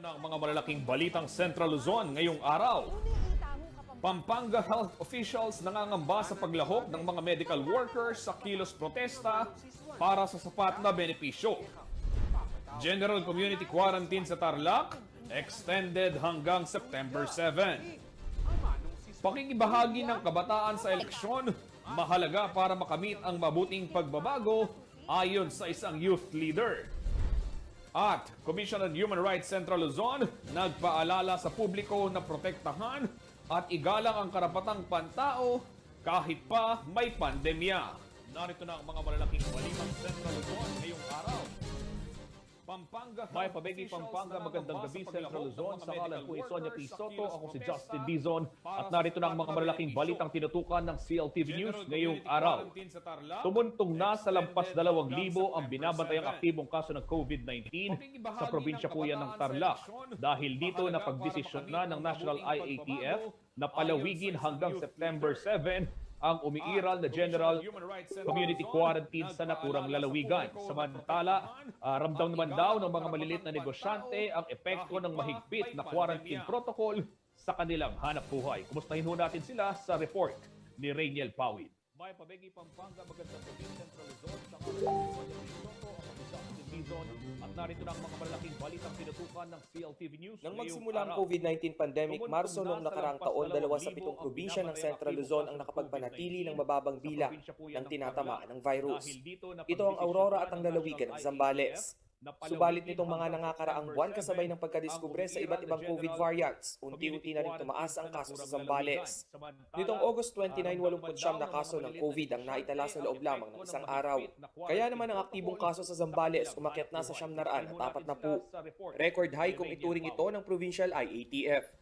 Ito na ang mga malalaking balitang Central Luzon ngayong araw. Pampanga health officials nangangamba sa paglahok ng mga medical workers sa kilos protesta para sa sapat na benepisyo. General Community Quarantine sa Tarlac, extended hanggang September 7. Pakikibahagi ng kabataan sa eleksyon, mahalaga para makamit ang mabuting pagbabago ayon sa isang youth leader. At Commission on Human Rights Central Luzon nagpaalala sa publiko na protektahan at igalang ang karapatang pantao kahit pa may pandemya. Narito na ang mga malalaking balitang Central Luzon ngayong araw. Pampanga, may pabegi Pampanga, magandang gabi Central Luzon. Sa kalan po Sonia P. Soto, ako si Justin Dizon at narito na ang mga malalaking balitang tinutukan ng CLTV News ngayong araw. Tumuntong na sa lampas 2,000 ang binabatayang aktibong kaso ng COVID-19 sa probinsya po yan ng Tarlac. Dahil dito napagdesisyon na ng National IATF na palawigin hanggang September 7 ang umiiral na General Community Quarantine sa naturang lalawigan. Samantala, ramdam naman daw ng mga maliliit na negosyante ang epekto ng mahigpit na quarantine protocol sa kanilang hanap buhay. Kumustahin ho natin sila sa report ni Rainiel Pawid. May pabegi Pampanga, magandang gabi Central Luzon. Sa Dizon at narito na ang mga malalaking balitang tinutukan ng CLTV News. Nang magsimula ang COVID-19 pandemic, Marso noong nakaraang taon, 2 sa 7 probinsya ng Central Luzon ang nakapagpanatili ng mababang bilang ng tinatamaan ng virus. Ito ang Aurora at ang lalawigan ng Zambales. Subalit nitong mga nangakaraang buwan kasabay ng pagkadiskubre sa iba't ibang COVID variants, unti-unti na rin tumaas ang kaso sa Zambales. Nitong August 29, 89 na kaso ng COVID ang naitala sa loob lamang ng isang araw. Kaya naman ang aktibong kaso sa Zambales umakyat na sa 900 at 40. Record high kung ituring ito ng Provincial IATF.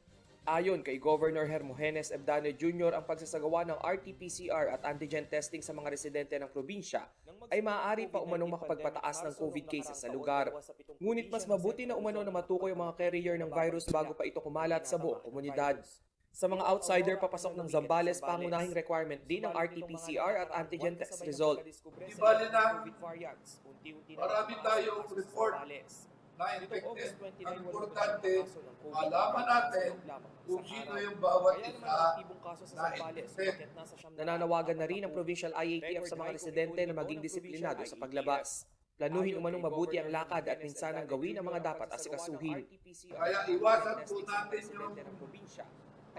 Ayon kay Governor Hermogenes Ebdane Jr., ang pagsasagawa ng RT-PCR at antigen testing sa mga residente ng probinsya ay maaari pa umanong makapagpataas ng COVID cases sa lugar. Ngunit mas mabuti na umano na matukoy ang mga carrier ng virus bago pa ito kumalat sa buong komunidad. Sa mga outsider papasok ng Zambales, pangunahing requirement din ang RT-PCR at antigen test result. Di bali na marami tayong report na infected. Ang importante, malaman natin kung sino yung bawat isa na infected. Nananawagan na rin ang Provincial IATF sa mga residente na maging disiplinado sa paglabas. Planuhin umanong mabuti ang lakad at minsanang gawin ang mga dapat asikasuhin. Kaya iwasan po natin yung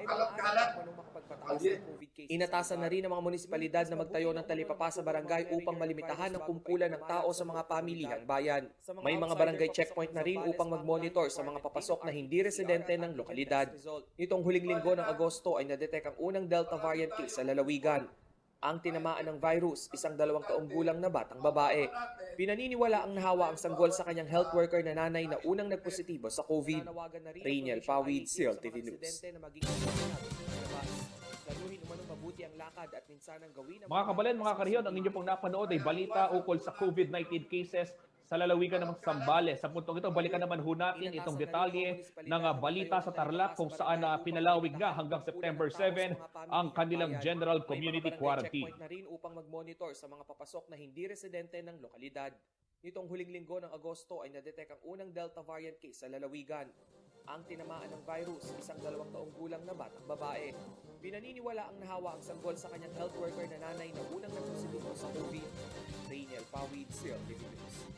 kalat-kalat. Inatasan na rin ng mga munisipalidad na magtayo ng talipapa sa barangay upang malimitahan ang kumpulan ng tao sa mga pamilihang bayan. May mga barangay checkpoint na rin upang mag-monitor sa mga papasok na hindi residente ng lokalidad. Nitong huling linggo ng Agosto ay nadetect ang unang Delta variant case sa lalawigan. Ang tinamaan ng virus, isang 2 taong gulang na batang babae. Pinaniniwala ang nahawa ang sanggol sa kanyang health worker na nanay na unang nagpositibo sa COVID. Rainiel Pawid, CLTV News. Mga kabalan, mga kariyon, ang inyo pong napanood ay balita ukol sa COVID-19 cases sa lalawigan ng Zambales. Sa puntong ito, balikan naman ho natin itong detalye ng balita sa Tarlac kung saan pinalawig nga hanggang September 7 ang kanilang General Community Quarantine. Na rin upang mag-monitor sa mga papasok na hindi residente ng lokalidad. Nitong huling linggo ng Agosto ay nadetect ang unang Delta variant case sa lalawigan. Ang tinamaan ng virus, isang 2 taong gulang na batang babae. Pinaniniwala ang nahawa ang sanggol sa kanyang health worker na nanay na unang nagpositibo sa COVID. Rainiel Pawid, CLTV News.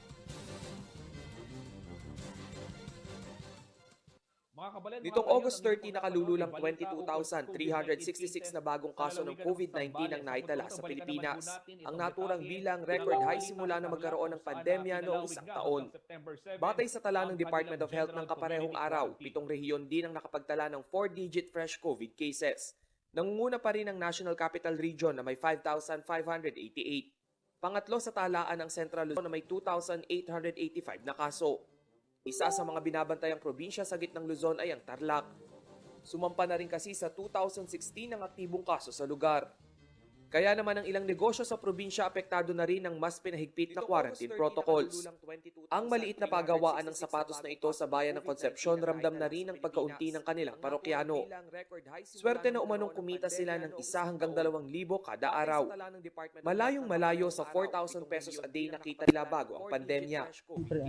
Nitong August 30, nakalululang 22,366 na bagong kaso ng COVID-19 ang naitala sa Pilipinas. Ang naturang bilang record high simula na magkaroon ng pandemya noong isang taon. Batay sa tala ng Department of Health ng kaparehong araw, 7 rehiyon din ang nakapagtala ng 4-digit fresh COVID cases. Nangunguna pa rin ang National Capital Region na may 5,588. Pangatlo sa talaan ang Central Luzon na may 2,885 na kaso. Isa sa mga binabantayang probinsya sa gitnang Luzon ay ang Tarlac. Sumampa na rin kasi sa 2016 ang aktibong kaso sa lugar. Kaya naman ang ilang negosyo sa probinsya apektado na rin ng mas pinahigpit na quarantine protocols. Ang maliit na pagawaan ng sapatos na ito sa bayan ng Concepcion ramdam na rin ang pagkaunti ng kanilang parokyano. Swerte na umanong kumita sila ng 1 hanggang 2,000 kada araw. Malayong malayo sa 4,000 pesos a day na kita nila bago ang pandemya. Siyempre,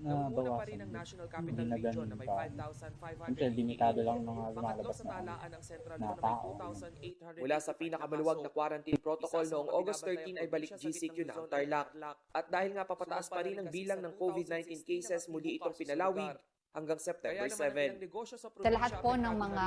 Nauna pa rin nabawasan ang din. National Capital Hindi na Region ganun na may ka. 5,500 Siyempre, limitado lang ng mga Pangatlo lumalabas sa na talaan ang Central na Luzon na may tao. 2,800 mula sa pinakamaluwag na quarantine protocol noong August 13 ay balik GCQ na ang Tarlac. At dahil nga papataas pa rin ang bilang ng COVID-19 cases, muli itong pinalawig hanggang September 7. Sa lahat po ng mga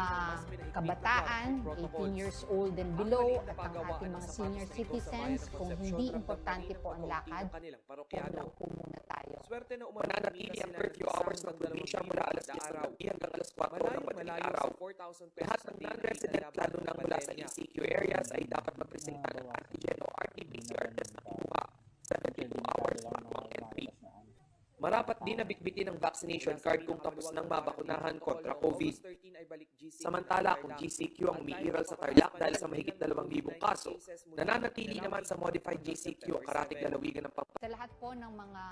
kabataan, 18 years old and below, at ang ating mga senior citizens, kung hindi importante po ang lakad, huwag lang po muna tayo. Swerte na mananatili ang curfew hours ng probinsya mula alas 10 ng gabi hanggang alas 4 ng madaling araw. Lahat ng non-resident lalo na mula sa ECQ areas ay dapat magpresenta ng antigen o RT-PCR test na kinuha 72 hours bago ang entry. Marapat din na bitbitin ang vaccination card kung tapos nang mabakunahan kontra COVID. Samantala, kung GCQ ang umiiral sa Tarlac dahil sa mahigit 2,000 kaso, nananatili naman sa modified GCQ ang karatig lalawigan ng Sa lahat po ng mga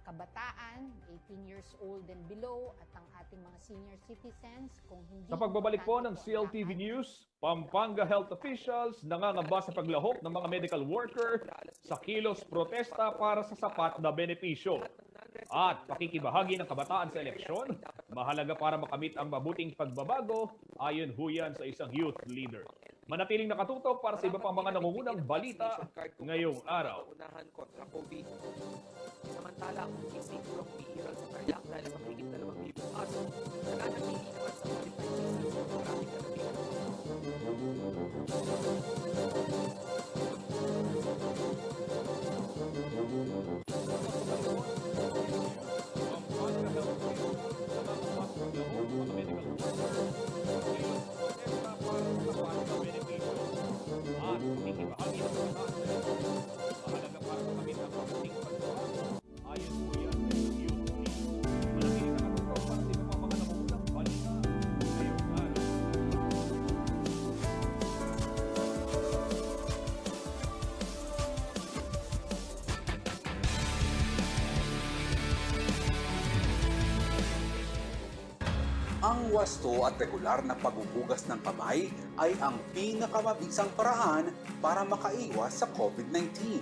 kabataan, 18 years old and below, at ang ating mga senior citizens, kung hindi Sa pagbabalik po ng importante po ang CLTV lakad, News, Pampanga health officials nangangamba sa paglahok ng mga medical worker sa kilos protesta para sa sapat na benepisyo. At pakikibahagi ng kabataan sa eleksyon, mahalaga para makamit ang mabuting pagbabago ayon huyan sa isang youth leader. Manatiling nakatutok para sa iba pang mga nangungunang balita ngayong araw. Samantala, kung GCQ ang umiiral sa Tarlac dahil sa mahigit 2,000 kaso, nananatili naman sa modified GCQ ang karatig lalawigan. Ang wasto at regular na paghuhugas ng kamay ay ang pinakamabisang paraan para makaiwas sa COVID-19.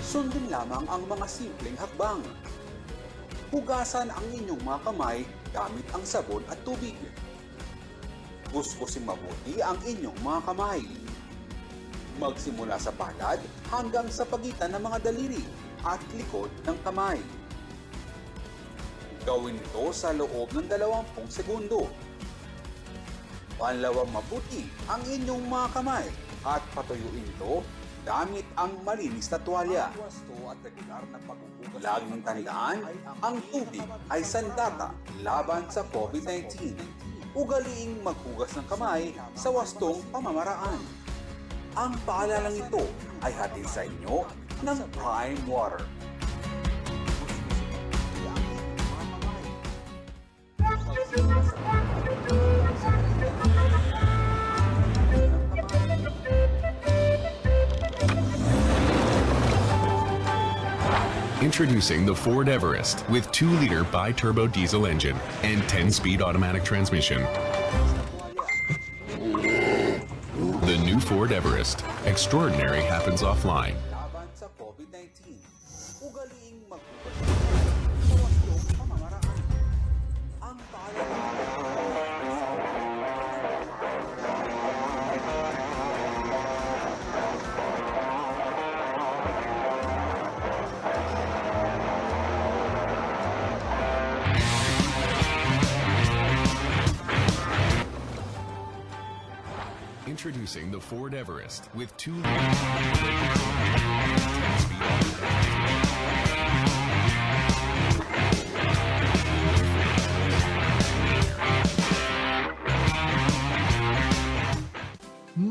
Sundin lamang ang mga simpleng hakbang. Hugasan ang inyong mga kamay gamit ang sabon at tubig. Kuskusin mabuti ang inyong mga kamay. Magsimula sa palad hanggang sa pagitan ng mga daliri at likod ng kamay. Gawin ito sa loob ng 20 segundo. Panlawang mabuti ang inyong mga kamay at patuyuin ito gamit ang malinis na tuwalya. Laging tandaan, ang tubig ay sandata laban sa COVID-19. Ugaliing maghugas ng kamay sa wastong pamamaraan. Ang paalalang ito ay hatid sa inyo ng Prime Water. Introducing the Ford Everest with 2-liter bi-turbo diesel engine and 10-speed automatic transmission. The new Ford Everest. Extraordinary happens offline. Laban sa COVID-19. Ugaliing maghugas ng kamay sa wastong pamamaraan. Ang paalalang Introducing the Ford Everest with 2-liter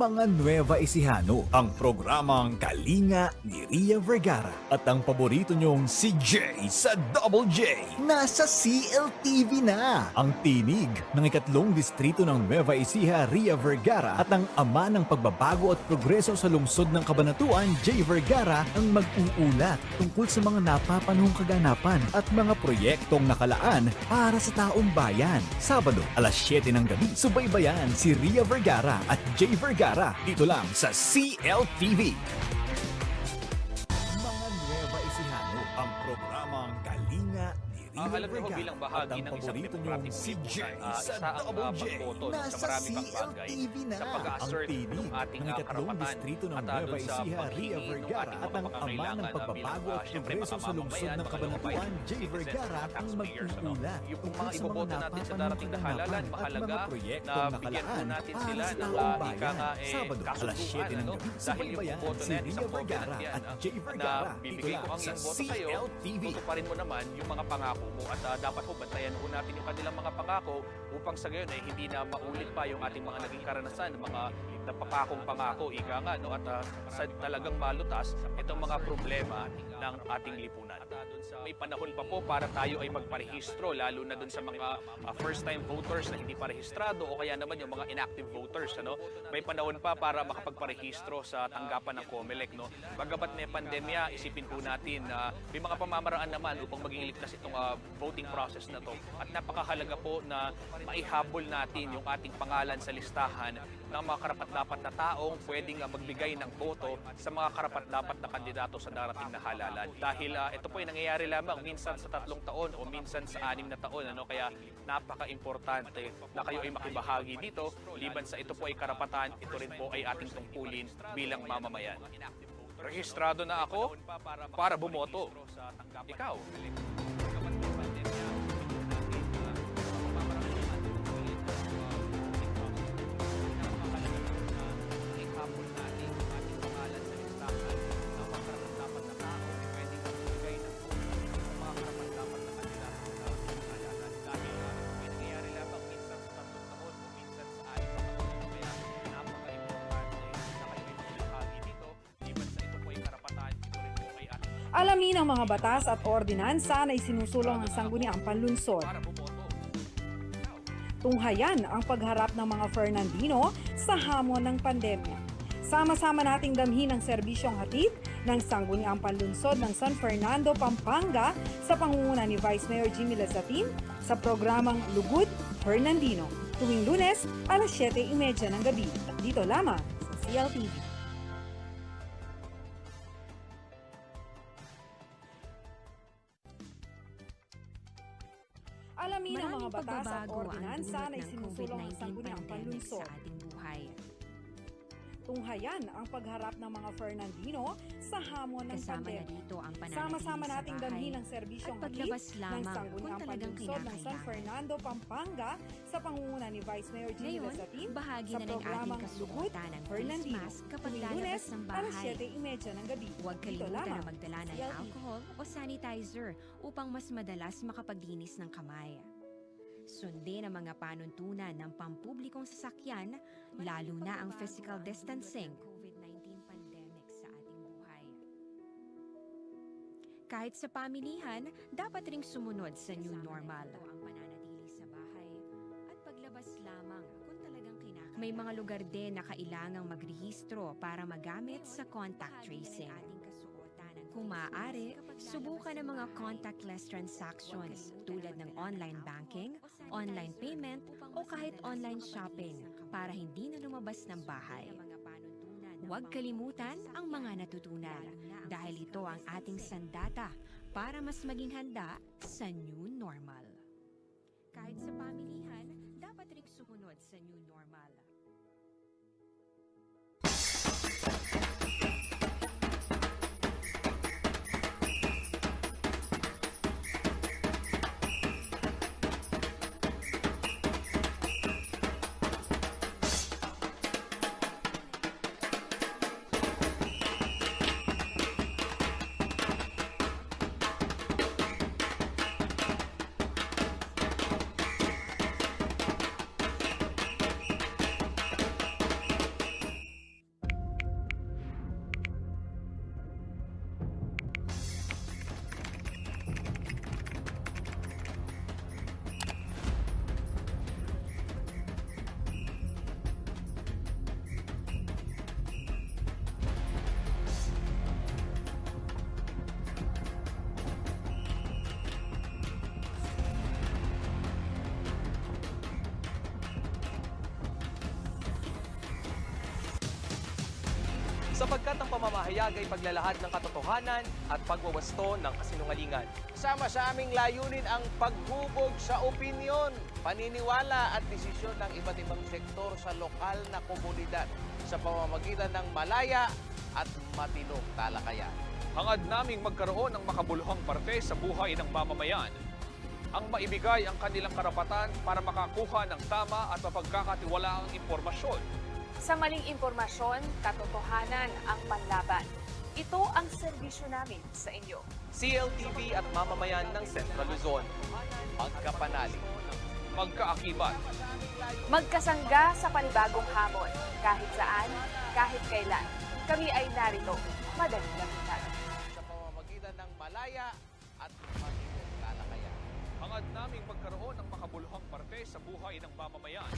Mga Nueva Ecijano, ang programang Kalinga ni Ria Vergara at ang paborito niyong si Jay sa Double J. Nasa CLTV na ang tinig ng ikatlong distrito ng Nueva Ecija, Ria Vergara at ang ama ng pagbabago at progreso sa lungsod ng Cabanatuan, Jay Vergara, ang mag-uulat tungkol sa mga napapanahong kaganapan at mga proyektong nakalaan para sa taong bayan. Sabado, alas 7 ng gabi, subaybayan si Ria Vergara at Jay Vergara dito lang sa CLTV. Mga Nueva Ecijano, ang programang Kalinga ni Ria Alam niyo ho, Vergara bilang at bahagi ang ng isang paborito niyong democratic si Jay lipunan, sa isa ang Double J. pagboto sa Nasa marami pang bagay CLTV na sa pag-assert ang tinig ng ating ng ikatlong karapatan distrito ng at Nueva doon sa Ecija, Ria paghingi ng Vergara ating at ang ama pangangailangan ng pagbabago at syempre, progreso mga sa lungsod mamamayan, ng mga Cabanatuan, localized Jay citizens Vergara at ang taxpayers, ano? mag-uulat Yung tungkol mga sa iboboto mga natin sa napapanahong darating na halalan, kaganapan at mahalaga mga proyektong na bigyan po nakalaan natin para sila sa ng taong ika nga bayan. Sabado, alas 7 kasunduan, ng ano? gabi, Dahil yung subaybayan boto si na yan, Ria isang Vergara covenant yan, at Jay na Vergara bibigay dito ko ang lang sa iyong boto sa'yo, CLTV. tutuparin mo naman yung mga pangako mo at dapat po bantayan po natin yung kanilang mga pangako upang sa gayon ay hindi na maulit pa yung ating mga naging karanasan, mga napapakong pangako, ika nga, no? At sa talagang malutas itong mga problema ng ating lipunan. May panahon pa po para tayo ay magparehistro, lalo na dun sa mga first-time voters na hindi pa rehistrado o kaya naman yung mga inactive voters. Ano? May panahon pa para makapagparehistro sa tanggapan ng COMELEC. No? Bagamat may pandemya, isipin po natin na may mga pamamaraan naman upang maging ligtas itong voting process na to. At napakahalaga po na maihabol natin yung ating pangalan sa listahan ng mga karapat-dapat na taong pwedeng magbigay ng boto sa mga karapat-dapat na kandidato sa darating na halalan. Dahil ito po ay nangyayari lamang minsan sa 3 taon o minsan sa 6 na taon. Ano? Kaya napaka-importante na kayo ay makibahagi dito. Liban sa ito po ay karapatan, ito rin po ay ating tungkulin bilang mamamayan. Rehistrado na ako para bumoto. Ikaw. Alamin ang mga batas at ordinansa na isinusulong ng Sangguniang Panlunsod. Tunghayan ang pagharap ng mga Fernandino sa hamon ng pandemya. Sama-sama nating damhin ang serbisyong hatid ng Sangguniang Panlunsod ng San Fernando, Pampanga sa pangunguna ni Vice Mayor Jimmy Lazatin sa programang Lugod Fernandino. Tuwing Lunes, alas 7:30 ng gabi. Dito lamang sa CLTV. Alamin ang mga batas at ordinansa na isinusulong ng Sangguniang Panlunsod. Sa ating buhay. Tunghayan ang pagharap ng mga Fernandino sa hamon ng Kasama na pandemya. rito ang pananatili Sama-sama sa nating bahay damhin ang serbisyong at paglabas hatid ng lamang kung Sangguniang talagang Panlunsod ng San kinakailangan. Fernando, Pampanga sa pangunguna ni Vice Mayor Jimmy Ngayon, Lazatin bahagi sa na ng ating programang Lugod kasuotan ng face Fernandino. mask kapag Tuwing lalabas Lunes, ng alas bahay. 7:30 ng gabi. Huwag Dito kalimutan lamang na magdala ng CLTV. alcohol o sanitizer upang mas madalas makapaglinis ng kamay. Sundin ang mga panuntunan ng pampublikong sasakyan, lalo na ang physical distancing. COVID-19 pandemic sa ating buhay. Kahit sa pamilihan, dapat ring sumunod sa new normal. Ang pananatili sa bahay at paglabas lamang kung talagang kinakailangan. May mga lugar din na kailangang magrehistro para magamit sa contact tracing. Kung maaari, subukan ang mga contactless transactions tulad ng online banking, online payment, o kahit online shopping para hindi na lumabas ng bahay. Huwag kalimutan ang mga natutunan dahil ito ang ating sandata para mas maging handa sa new normal. Kahit sa pamilihan, dapat ring sumunod sa new normal. sapagkat ang pamamahayag ay paglalahad ng katotohanan at pagwawasto ng kasinungalingan. Kasama sa aming layunin ang paghubog sa opinyon, paniniwala at desisyon ng iba't ibang sektor sa lokal na komunidad sa pamamagitan ng malaya at matinong talakayan. Hangad naming magkaroon ng makabuluhang parte sa buhay ng mamamayan. Ang maibigay ang kanilang karapatan para makakuha ng tama at mapagkakatiwalaang impormasyon. Sa maling impormasyon, katotohanan ang panlaban. Ito ang serbisyo namin sa inyo. CLTV at mamamayan ng Central Luzon. Magkapanalig. Magkaakibat. Magkasangga sa panibagong hamon. Kahit saan, kahit kailan. Kami ay narito. Madaling lapitan. Sa pamamagitan ng malaya at matinong talakayan. Hangad naming magkaroon ng makabuluhang parte sa buhay ng mamamayan.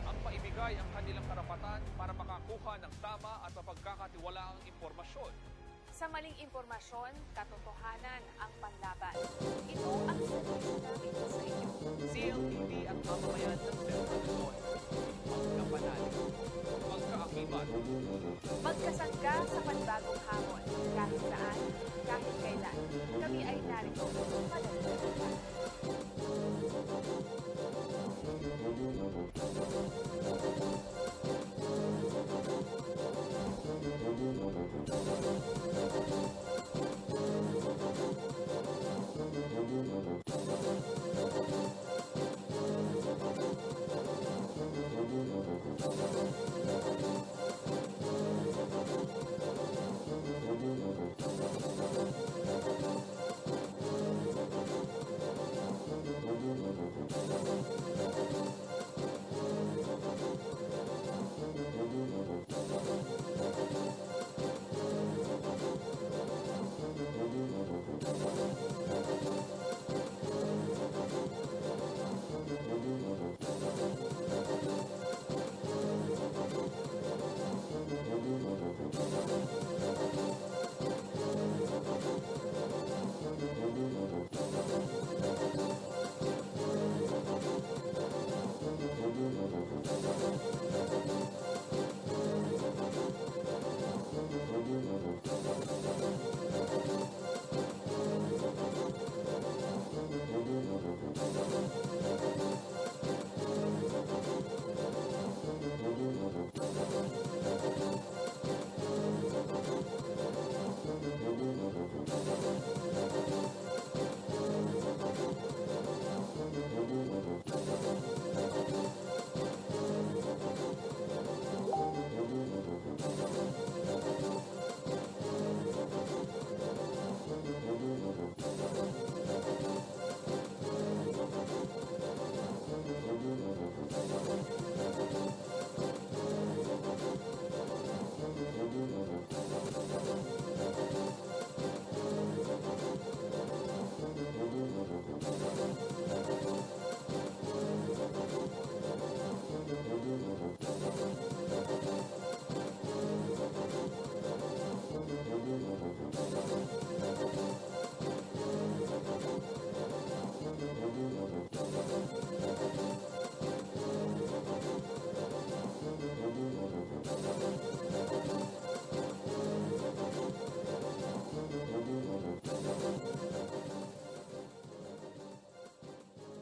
Ang maibigay ang kanilang karapatan para makakuha ng tama at mapagkakatiwalaang impormasyon. Sa maling impormasyon, katotohanan ang panlaban. Ito ang serbisyo namin sa inyo. CLTV at mamamayan ng Central Luzon. Magkapanalig. Magkaakibat. Magkasangga sa panibagong hamon. Kahit saan, kahit kailan. Kami ay narito. Madaling lapitan.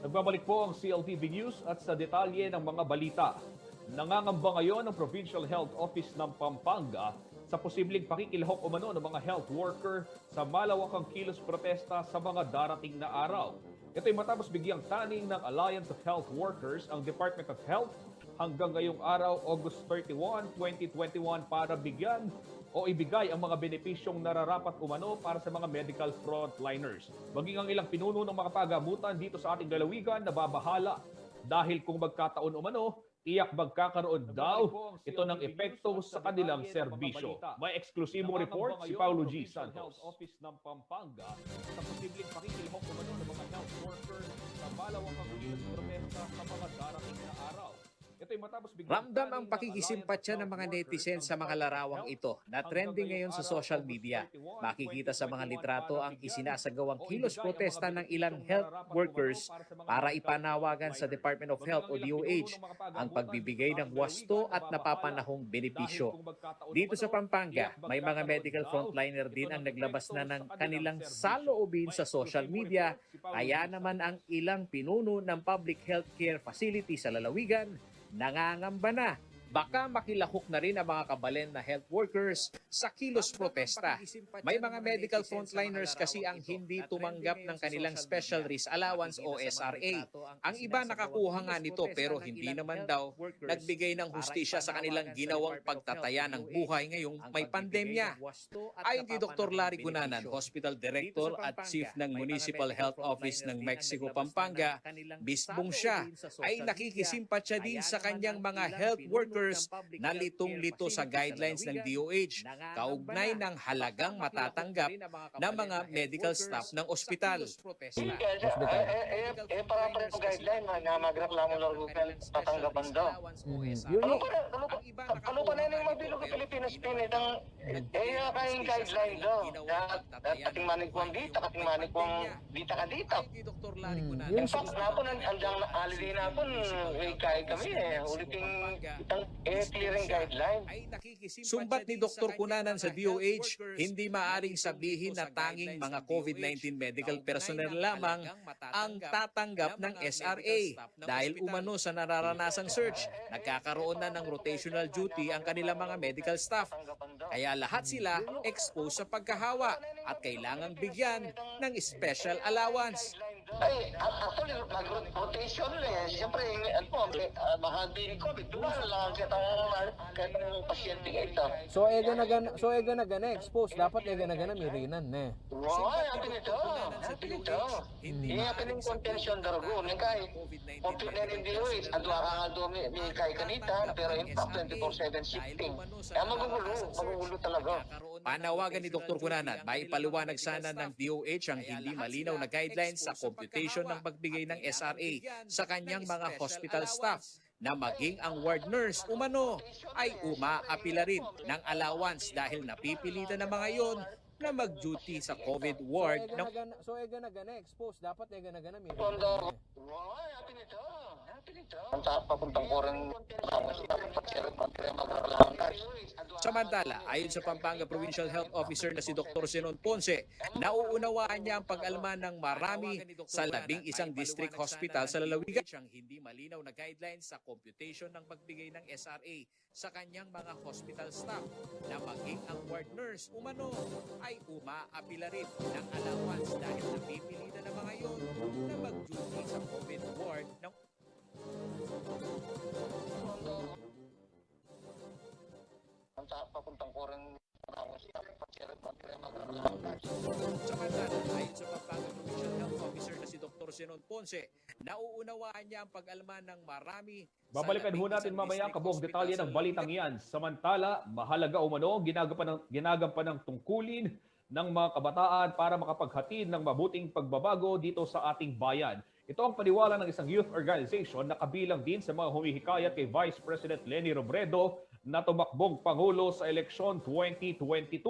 Nagbabalik po ang CLTV News at sa detalye ng mga balita. Nangangamba ngayon ang Provincial Health Office ng Pampanga sa posibleng pakikilahok umano ng mga health worker sa malawakang kilos protesta sa mga darating na araw. Ito ay matapos bigyang taning ng Alliance of Health Workers ang Department of Health hanggang ngayong araw, August 31, 2021 para bigyan o ibigay ang mga benepisyong nararapat umano para sa mga medical frontliners. Maging ang ilang pinuno ng mga pagamutan dito sa ating lalawigan na babahala dahil kung magkataon umano, tiyak magkakaroon daw ito ng epekto sa kanilang serbisyo. May eksklusibong report si Paulo G. Santos. Office ng Pampanga sa posibleng pakikilahok umano ng mga health workers sa malawakang kilos protesta sa mga darating na araw. Ito'y matapos Ramdam ang pakikisimpatya ng mga netizens sa mga larawang ito na trending ngayon sa social media. Makikita sa mga litrato ang isinasagawang kilos protesta ng ilang health workers para ipanawagan sa Department of Health o DOH ang pagbibigay ng wasto at napapanahong benepisyo. Dito sa Pampanga, may mga medical frontliner din ang naglabas na ng kanilang saloobin sa social media, kaya naman ang ilang pinuno ng public healthcare facility sa lalawigan nangangamba na baka makilahok na rin ang mga kabalen na health workers sa kilos protesta. May mga medical frontliners kasi ang hindi tumanggap ng kanilang Special Risk Allowance o SRA. Ang iba nakakuha nga nito pero hindi naman daw nagbigay ng hustisya sa kanilang ginawang pagtataya ng buhay ngayong may pandemya. Ayon kay Dr. Larry Gunanan, Hospital Director at Chief ng Municipal Health Office ng Mexico, Pampanga, mismong siya ay nakikisimpatya din sa kanyang mga health workers na litong-lito sa guidelines ng DOH kaugnay ng halagang matatanggap ng mga medical staff ng ospital. Para yung guideline na magreklamo ng rupen tatanggapan daw. Ano pa na yung mabilog sa Pilipinas pinitang kayong guideline daw. Kating manikwang dita, kating manikwang dita ka dita. In fact, napon ang holiday napon, kaya kami uliting clearing guideline. Sumbat ni Dr. Cunanan sa DOH, hindi maaring sabihin na tanging mga COVID-19 medical personnel lamang ang tatanggap ng SRA dahil umano sa nararanasang surge, nagkakaroon na ng rotational duty ang kanilang mga medical staff. Kaya lahat sila exposed sa pagkahawa at kailangang bigyan ng special allowance. Ay, actually, mag-rotation eh. Siyempre, mahal din COVID. Dumaan lang kitang pasyente ito. So, ega na gana expose. Dapat ega na gana mirinan, ne? Wow, atin ito. Hindi atin yung contention darago. Ningkay, complete na rin DOH. At waka nga may kay kanita, pero in fact, 24/7 shifting. Kaya magugulo talaga. Panawagan ni Dr. Cunanan, may paliwanag sana ng DOH ang hindi malinaw na guidelines sa computation ng pagbigay ng SRA sa kanyang mga hospital staff na maging ang ward nurse umano ay umaapila rin ng allowance dahil napipilitan ng mga yon na mag-duty sa COVID ward. So, ega na gana expose. Dapat ega na gana mirinan. Wow, atin ito. Ang papuntang ko rin Samantala, ayon sa Pampanga Provincial Health Officer na si Dr. Zenon Ponce, nauunawaan niya ang pag-alma ng marami sa 11 district hospital sa lalawigan siyang hindi malinaw na guidelines sa computation ng pagbigay ng SRA sa kanyang mga hospital staff na maging ang ward nurse umano ay umaapila rin ng allowance dahil napipilitan ng mga yon na mag-duty sa COVID ward ng papuntang ko rin Samantala, ayon sa Pampanga Provincial Health Officer na si Dr. Zenon Ponce, nauunawaan niya ang pag-alma ng marami. Babalikan ho natin mamaya ang kabuong detalye ng balitang yan. Samantala, mahalaga umano, ginagampanan ng tungkulin ng mga kabataan para makapaghatid ng mabuting pagbabago dito sa ating bayan. Ito ang paniwala ng isang youth organization na kabilang din sa mga humihikayat kay Vice President Leni Robredo na tumakbong Pangulo sa eleksyon 2022.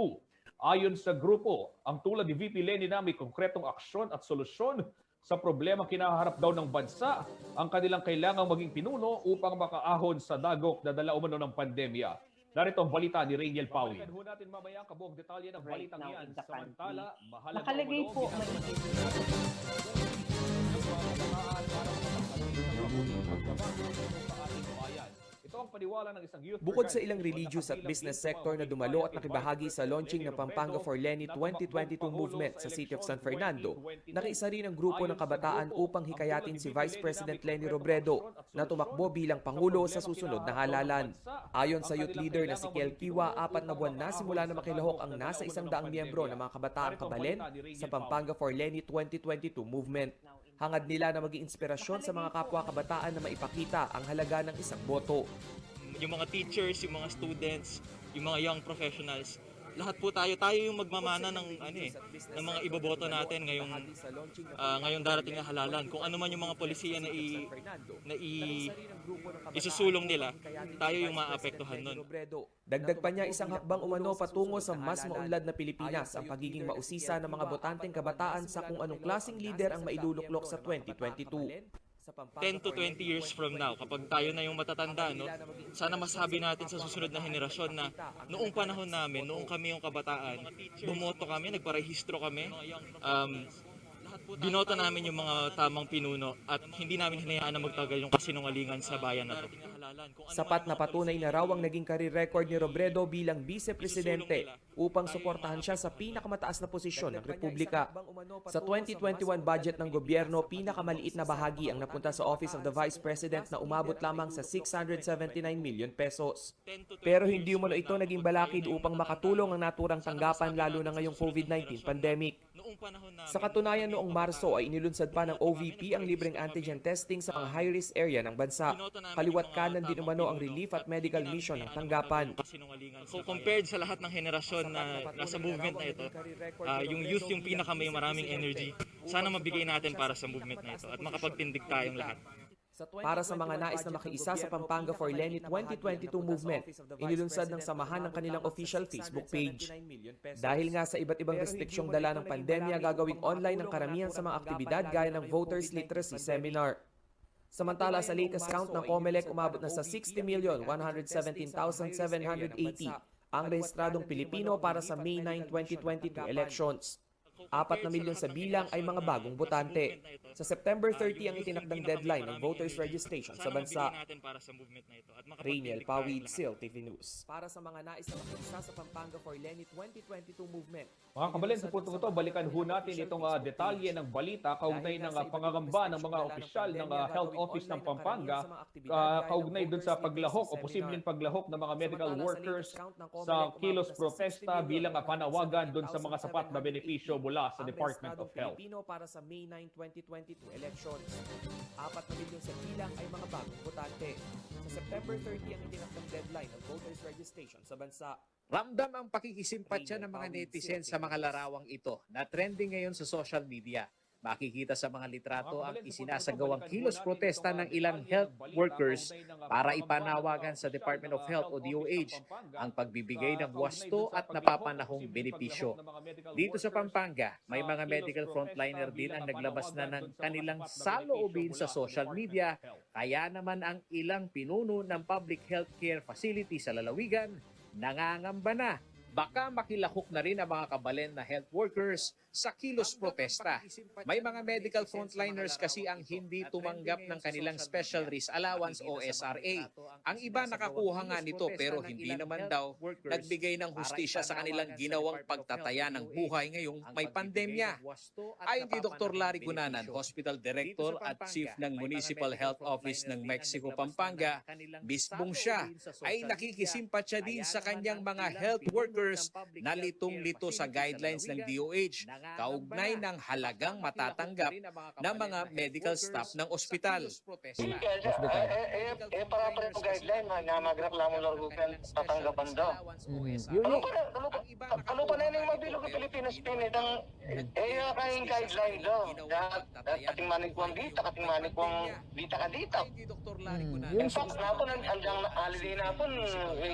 Ayon sa grupo, ang tulad ni VP Leni na may konkretong aksyon at solusyon sa problema kinaharap daw ng bansa ang kanilang kailangang maging pinuno upang makaahon sa dagok na dala umano ng pandemya. Narito ang balita ni Rainiel Pawi. Natin mamaya ang kabuong detalye ng balitang yan. Samantala, mahalaga Nakalagay po, Bukod sa ilang religious at business sector na dumalo at nakibahagi sa launching ng Pampanga for Leni 2022 movement sa City of San Fernando, nakiisa rin ang grupo ng kabataan upang hikayatin si Vice President Leni Robredo na tumakbo bilang Pangulo sa susunod na halalan. Ayon sa youth leader na si Kiel Kiwa, 4 na buwan na simula na makilahok ang nasa 100 miyembro ng mga kabataang kabalen sa Pampanga for Leni 2022 movement. Hangad nila na maging inspirasyon sa mga kapwa kabataan na maipakita ang halaga ng isang boto. Yung mga teachers, yung mga students, yung mga young professionals, lahat po tayo yung magmamana ng ng mga iboboto natin ngayong darating na halalan. Kung ano man yung mga polisiya na isusulong nila, tayo yung maapektuhan nun. Dagdag pa niya, isang hakbang umano patungo sa mas maunlad na Pilipinas ang pagiging mausisa ng mga botanteng kabataan sa kung anong klaseng lider ang mailuluklok sa 2022. 10 to 20 years from now, kapag tayo na yung matatanda, no, sana masabi natin sa susunod na henerasyon na noong panahon namin, noong kami yung kabataan, bumoto kami, nagparehistro kami, binoto namin yung mga tamang pinuno at hindi namin hinayaan na magtagal yung kasinungalingan sa bayan na to. Sapat na patunay na raw ang naging career record ni Robredo bilang vice-presidente upang suportahan siya sa pinakamataas na posisyon ng Republika. Sa 2021 budget ng gobyerno, pinakamaliit na bahagi ang napunta sa Office of the Vice President na umabot lamang sa 679 million pesos. Pero hindi umano ito naging balakid upang makatulong ang naturang tanggapan lalo na ngayong COVID-19 pandemic. Sa katunayan, noong Marso ay inilunsad pa ng OVP ang libreng antigen testing sa mga high-risk area ng bansa. Kaliwat kanan din umano ang relief at medical mission ng tanggapan. So compared sa lahat ng henerasyon na nasa movement na ito, yung youth yung may maraming energy. Sana mabigay natin para sa movement na ito at makapagtindig tayong lahat. Para sa mga nais na makiisa sa Pampanga for Lenny 2022 movement, inilunsad ng samahan ng kanilang official Facebook page. Dahil nga sa iba't ibang restriksyong dala ng pandemya, gagawing online ang karamihan sa mga aktibidad gaya ng Voters Literacy Seminar. Samantala sa latest count ng COMELEC, umabot na sa 60,117,780 ang rehistradong Pilipino para sa May 9, 2022 elections. 4 na milyon sa bilang ay mga bagong botante. Sa September 30 ang itinakdang deadline ng voters registration sa bansa. Rainiel Pawid, CLTV News. Para sa mga nais na makiisa sa Pampanga for Lenny 2022 movement. Mga kabalin, sa punto ito, balikan ho natin itong detalye ng balita kaugnay ng pangangamba ng mga opisyal ng Health Office ng Pampanga kaugnay dun sa paglahok o posibleng paglahok ng mga medical workers sa kilos protesta bilang panawagan dun sa mga sapat na benepisyo mula sa Department of Health. Para sa May 9, 2022 elections. 4 na milyon sa bilang ay mga bagong botante. Sa September 30 ang itinakdang deadline ng voters registration sa bansa. Ramdam ang pakikisimpatya ng mga netizens sa mga larawang ito na trending ngayon sa social media. Makikita sa mga litrato ang isinasagawang kilos protesta ng ilang health workers para ipanawagan sa Department of Health o DOH ang pagbibigay ng wasto at napapanahong benepisyo. Dito sa Pampanga, may mga medical frontliner din ang naglabas na ng kanilang saloobin sa social media, kaya naman ang ilang pinuno ng public healthcare facility sa lalawigan nangangamba na baka makilahok na rin ang mga kabalen na health workers sa kilos protesta. May mga medical frontliners kasi ang hindi tumanggap ng kanilang Special Risk Allowance o SRA. Ang iba nakakuha nga nito pero hindi naman daw nagbigay ng hustisya sa kanilang ginawang pagtataya ng buhay ngayong may pandemya. Ayon kay Dr. Larry Gunanan, Hospital Director at Chief ng Municipal Health Office ng Mexico, Pampanga, mismong siya ay nakikisimpatya din sa kanyang mga health workers na litong-lito sa guidelines ng DOH kaugnay ng halagang matatanggap ng mga medical staff ng ospital. Para pa rin guideline na magreklamo ng rugan tatanggapan daw. Ano pa na yung mabilog ng Pilipinas pinitang kayong guideline daw. Ating manikwang dito, ating manikwang dita ka dito. In fact, napon ang holiday napon,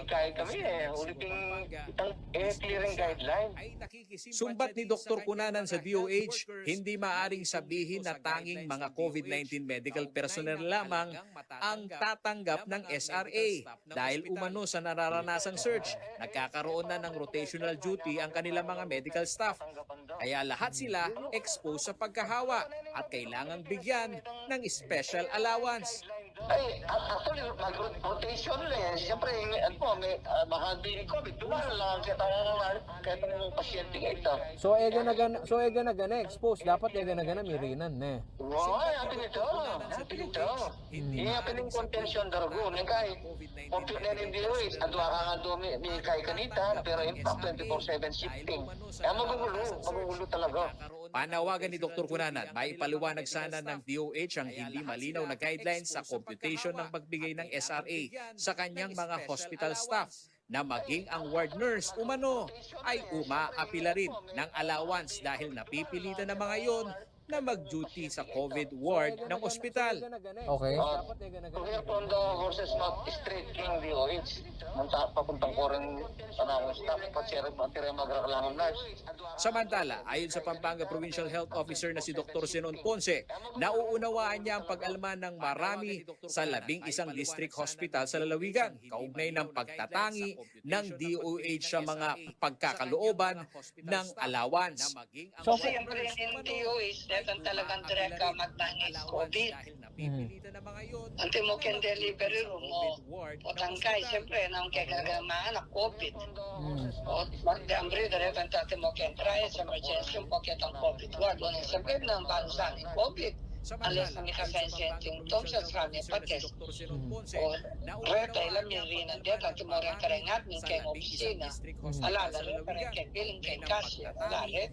kaya kami uliting itang clearing guideline. Sumbat ni Dr. Kunanan sa DOH, hindi maaring sabihin na tanging mga COVID-19 medical personnel lamang ang tatanggap ng SRA dahil umano sa nararanasang surge, nagkakaroon na ng rotational duty ang kanilang mga medical staff. Kaya lahat sila exposed sa pagkahawa at kailangang bigyan ng special allowance. Ay, actually, mag-rotation lang. Siyempre, may mahagbi ni COVID. Dumaan lang kahit ang pasyente ito. So, ega na gana expose. Dapat ega na gana mirinan, ne? Wow, happy nito. Happy nito. Happy ng contention darago. Kaya, compute na rin DOH. Adwa ka nga doon, may kaya kanita. Pero in fact, 24/7 shifting. Kaya magugulo talaga. Panawagan ni Dr. Kunanan, may paliwanag sana ng DOH ang hindi malinaw na guidelines sa computation ng pagbigay ng SRA sa kanyang mga hospital staff. na maging ang ward nurse umano ay umaapila rin ng allowance dahil napipilitan ng mga iyon na mag-duty sa COVID ward ng ospital. Okay. We are from the horses not straight king DOH. Munta papuntang ko rin panahon staff patsira magreklamo nurse. Samantala, ayon sa Pampanga Provincial Health Officer na si Dr. Zenon Ponce, nauunawaan niya ang pag-alman ng marami sa 11 district hospital sa lalawigan, kaugnay ng pagtatangi ng DOH sa mga pagkakalooban ng allowance. So, siyempre, yung DOH, dapat talagang direct magtangis COVID. Anti mo can delivery room o tangkay, siyempre, nang kagagamaan na COVID. O, mag-deambre, dapat natin mo can try sa emergency yung pocket ang COVID ward. O, siyempre, nang balusan yung COVID. Alas na may kasensenteng symptoms sa kanya patest. O, reta, ilam yung rin ang deta, tumorang karengat ng kayong opisina. Alala, rin kay billing kay kasya. Alaret.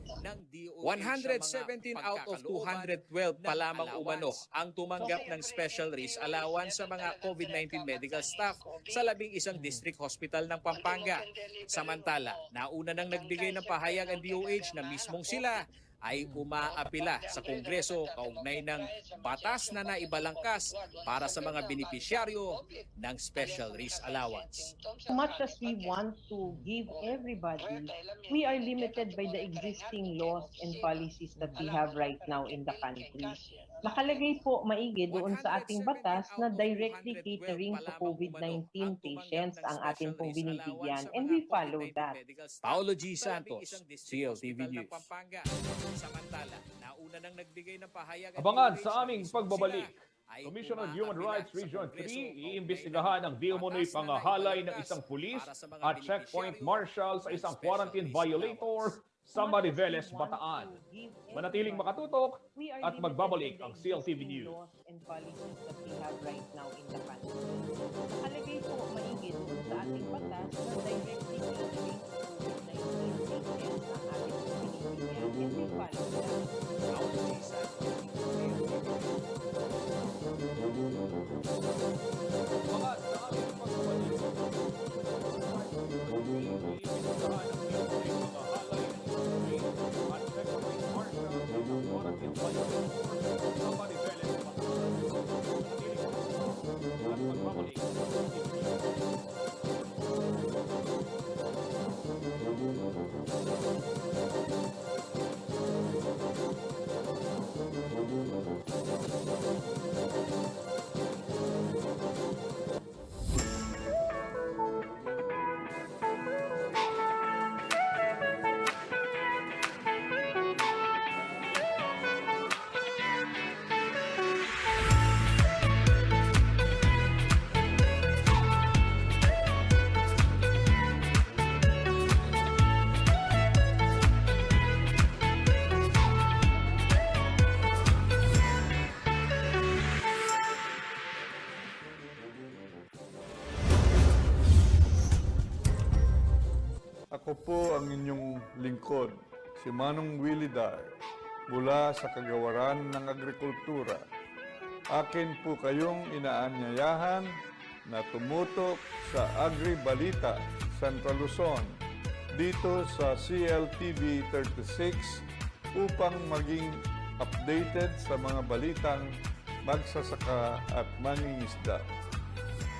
117 out of 212 pa lamang umano ang tumanggap ng special risk allowance sa mga COVID-19 medical staff sa 11 district hospital ng Pampanga. Samantala, nauna nang nagbigay ng pahayag ang DOH na mismong sila ay umaapila sa Kongreso kaugnay ng batas na naibalangkas para sa mga benepisyaryo ng special risk allowance. Much as we want to give everybody, we are limited by the existing laws and policies that we have right now in the country. Nakalagay po maigi doon sa ating batas na directly catering to COVID-19 patients ang atin pong binibigyan, and we follow that. Paolo G. Santos, CLTV News. Samantala, nauna nang nagbigay ng pahayag ang Abangan DOH sa aming na pagbabalik. ay Commission on umaapila Human Rights sa Region Kongreso 3 iimbestigahan ang di umunoy pangahalay ng isang pulis at checkpoint marshal sa isang quarantine violator sa Mariveles, Bataan. Manatiling makatutok at magbabalik ang CLTV News. And policies that we have right now in the country. Nakalagay po maigi doon sa ating batas na directly catering to COVID-19 patients ang ating pong binibigyan, and we follow that. Paolo G. Santos, CLTV News. Abangan sa aming pagbabalik. Iimbestigahan ang di umunoy pangahalay ng isang pulis at checkpoint marshal sa isang quarantine violator sa Mariveles, Bataan. Manatiling makatutok at magbabalik ang CLTV News. Ako po ang inyong lingkod, si Manong Willie Dar, mula sa Kagawaran ng Agrikultura. Akin po kayong inaanyayahan na tumutok sa Agri-Balita, Central Luzon, dito sa CLTV 36 upang maging updated sa mga balitang magsasaka at mangingisda.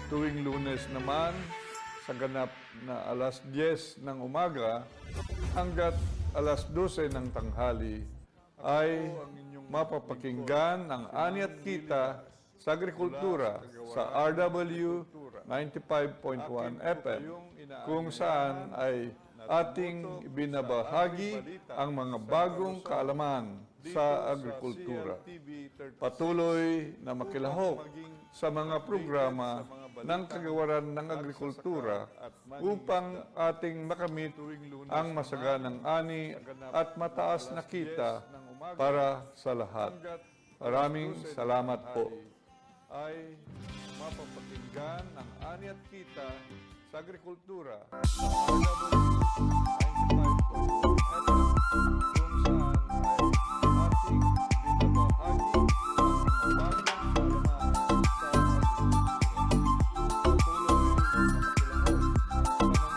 Tuwing Lunes naman, sa ganap na alas 10 ng umaga hanggat alas 12 ng tanghali ay mapapakinggan ang ani at kita sa agrikultura sa RW 95.1 FM kung saan ay ating binabahagi ang mga bagong kaalaman sa agrikultura. Patuloy na makilahok sa mga programa ng Kagawaran ng Agrikultura upang ating makamit ang masaganang ani at mataas na kita para sa lahat. Maraming salamat po. Ay mapapakinggan ang ani at kita sa agrikultura sa RW 95.1 FM kung saan ay ating binabahagi ang mga bagong kaalaman sa agrikultura. Patuloy na makilahok sa mga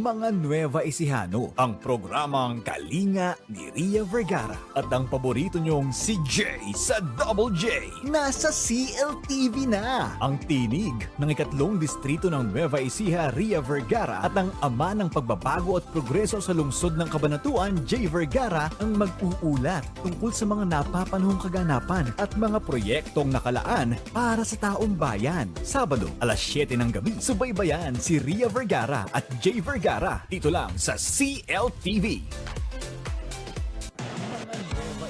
mga Nueva Ecijano, ang programang Kalinga ni Ria Vergara at ang paborito nyong si Jay sa Double J. Nasa CLTV na ang tinig ng ikatlong distrito ng Nueva Ecija, Ria Vergara, at ang ama ng pagbabago at progreso sa lungsod ng Cabanatuan, Jay Vergara, ang mag-uulat tungkol sa mga napapanahong kaganapan at mga proyektong nakalaan para sa taong bayan. Sabado, alas 7 ng gabi, subaybayan si Ria Vergara at Jay Vergara dito lang sa CLTV.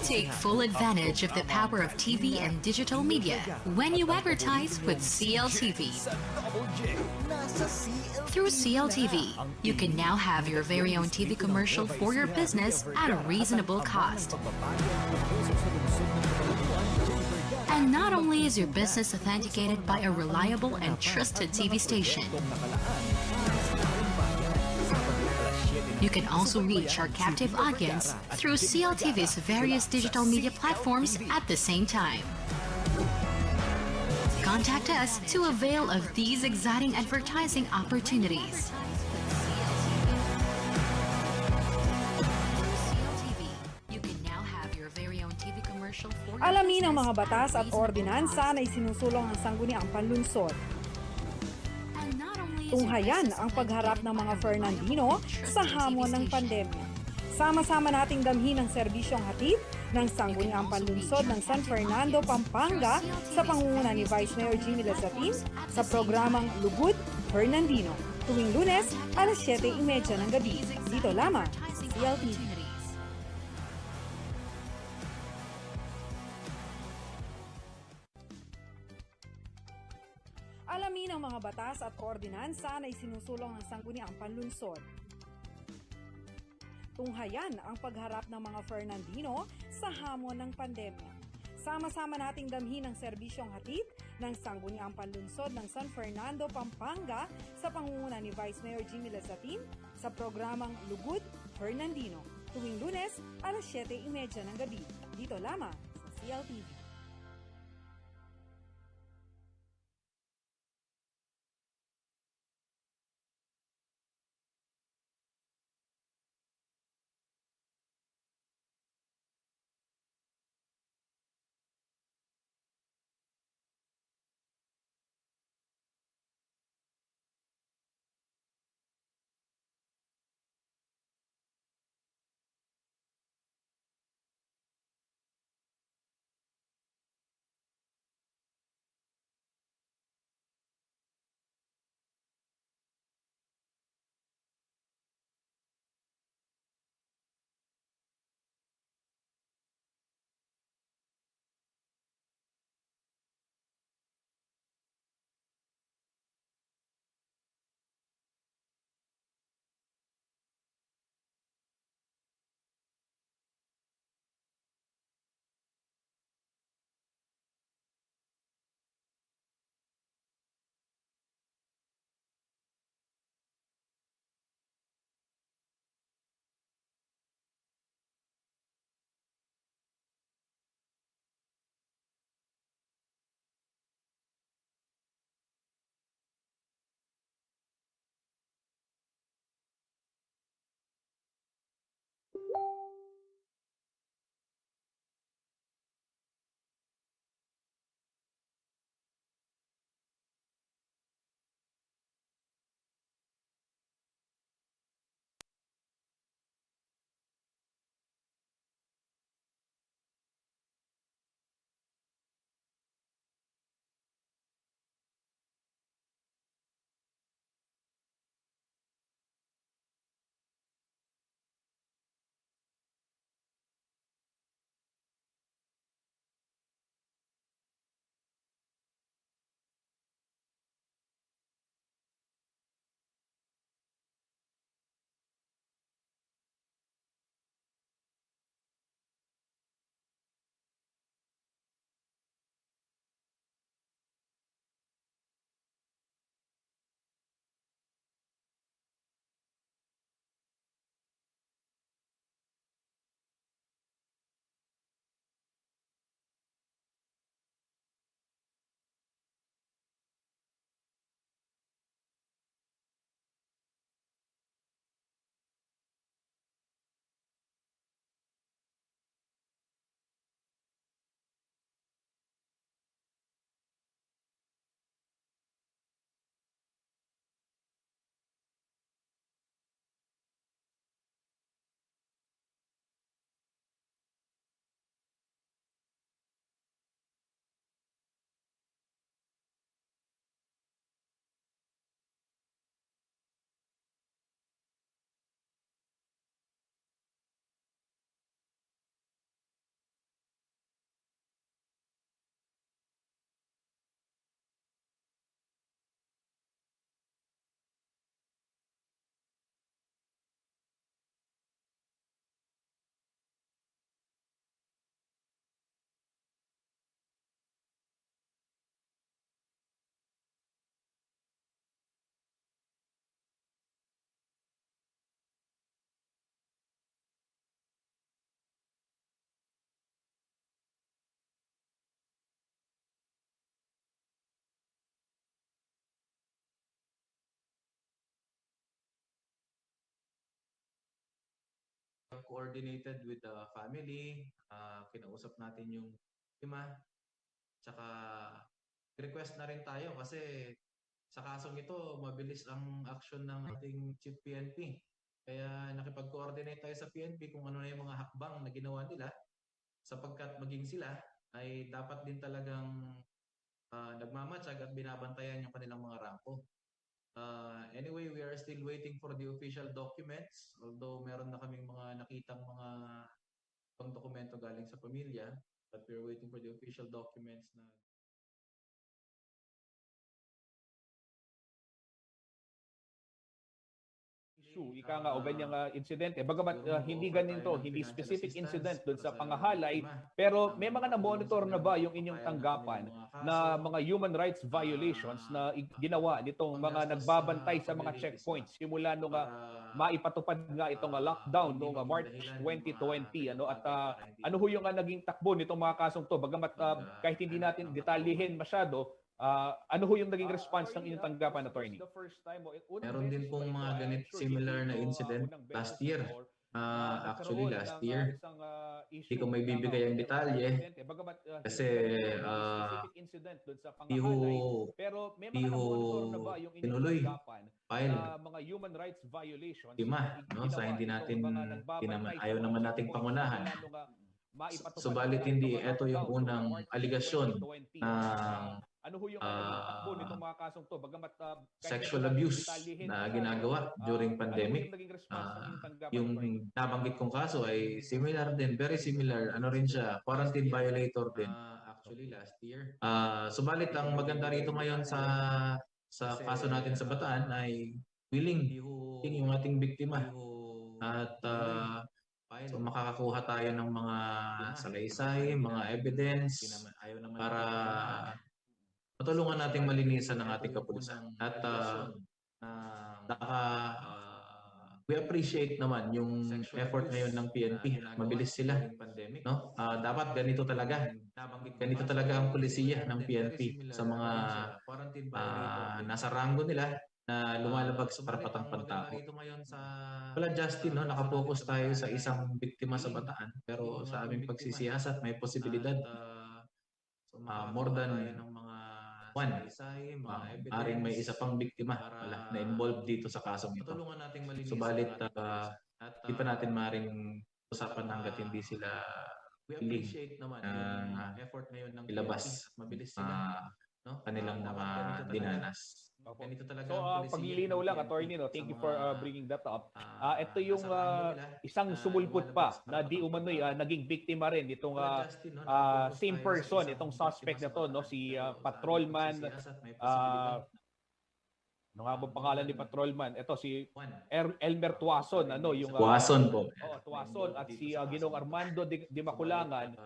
Take full advantage of the power of TV and digital media when you advertise with CLTV. Through CLTV, you can now have your very own TV commercial for your business at a reasonable cost. And not only is your business authenticated by a reliable and trusted TV station, you can also reach our captive audience through CLTV's various digital media platforms at the same time. Contact us to avail of these exciting advertising opportunities. You can now have your very own TV commercial for your Alamin ang business mga batas at at ordinansa na isinusulong ng Sangguniang Panlunsod. Tunghayan ang pagharap ng mga Fernandino sa hamon ng pandemya. Sama-sama nating damhin ang serbisyong hatid ng Sangguniang Panlunsod ng San Fernando, Pampanga sa pangunguna ni Vice Mayor Jimmy Lazatin sa programang Lugod Fernandino tuwing Lunes alas 7:30 ng gabi. Dito lamang sa CLTV. Alamin ang mga batas at ordinansa na isinusulong ng Sangguniang Panlunsod. Tunghayan ang pagharap ng mga Fernandino sa hamon ng pandemya. Sama-sama nating damhin ang serbisyong hatid ng Sangguniang Panlunsod ng San Fernando, Pampanga sa pangunguna ni Vice Mayor Jimmy Lazatin sa programang Lugod Fernandino tuwing Lunes alas 7:30 ng gabi. Dito lamang sa CLTV. coordinated with the family, kinausap natin yung biktima, tsaka request na rin tayo kasi sa kasong ito, mabilis ang action ng ating Chief PNP. Kaya nakipag-coordinate tayo sa PNP kung ano na yung mga hakbang na ginawa nila sapagkat maging sila ay dapat din talagang nagmamatsyag at binabantayan yung kanilang mga rangko. Anyway, we are still waiting for the official documents, although meron na kaming mga nakitang mga dokumento galing sa pamilya, but we are waiting for the official documents na issue, ika nga, o ganyang insidente. Bagamat hindi ganito, hindi specific incident doon sa pangahalay, pero may mga na-monitor na ba yung inyong tanggapan na mga human rights violations na ginawa nitong mga nagbabantay sa mga checkpoints simula nung maipatupad nga itong lockdown noong March 2020, at ano ho yung naging takbo nitong mga kasong to? Bagamat kahit hindi natin detalyihin masyado, ano ho yung naging response ng inyong tanggapan, attorney? meron din pong mga ganit similar na incident last year. Actually, last year, hindi ko may bibigay ang detalye kasi di ho tinuloy file sa hindi natin ayaw naman nating pangunahan. Subalit hindi ito yung unang aligasyon ng sexual abuse na ginagawa during pandemic. Yung nabanggit kong kaso ay similar din, very similar. Ano rin siya, quarantine violator din. Actually last year. Subalit ang maganda rito ngayon sa kaso natin sa Bataan ay willing yung ating biktima at so makakakuha tayo ng mga salaysay, mga evidence para matulungan nating malinisan ng ating kapulisan. At we appreciate naman yung effort ngayon ng PNP. Mabilis sila. No? Dapat ganito talaga. Ganito talaga ang pulisiya ng PNP sa mga nasa ranggo nila na lumalabag sa karapatang pantao. Wala, Justin, no? Nakapokus tayo sa isang biktima sa Bataan. Pero sa aming pagsisiyasat, may posibilidad. More than one, aring may isa pang biktima na involved dito sa kasong ito. Subalit, di pa natin maring usapan hanggat hindi sila pilig ilabas kanilang mga dinanas. So, paglilinaw lang, attorney, thank you for bringing that up. Ito yung isang sumulpot pa na di umano'y naging biktima rin itong same person, itong suspect na to, si Patrolman, ano nga bang pangalan ni Patrolman? Ito si Elmer Tuason, yung Tuason po. Tuason, at si Ginoong Armando Di Maculangan,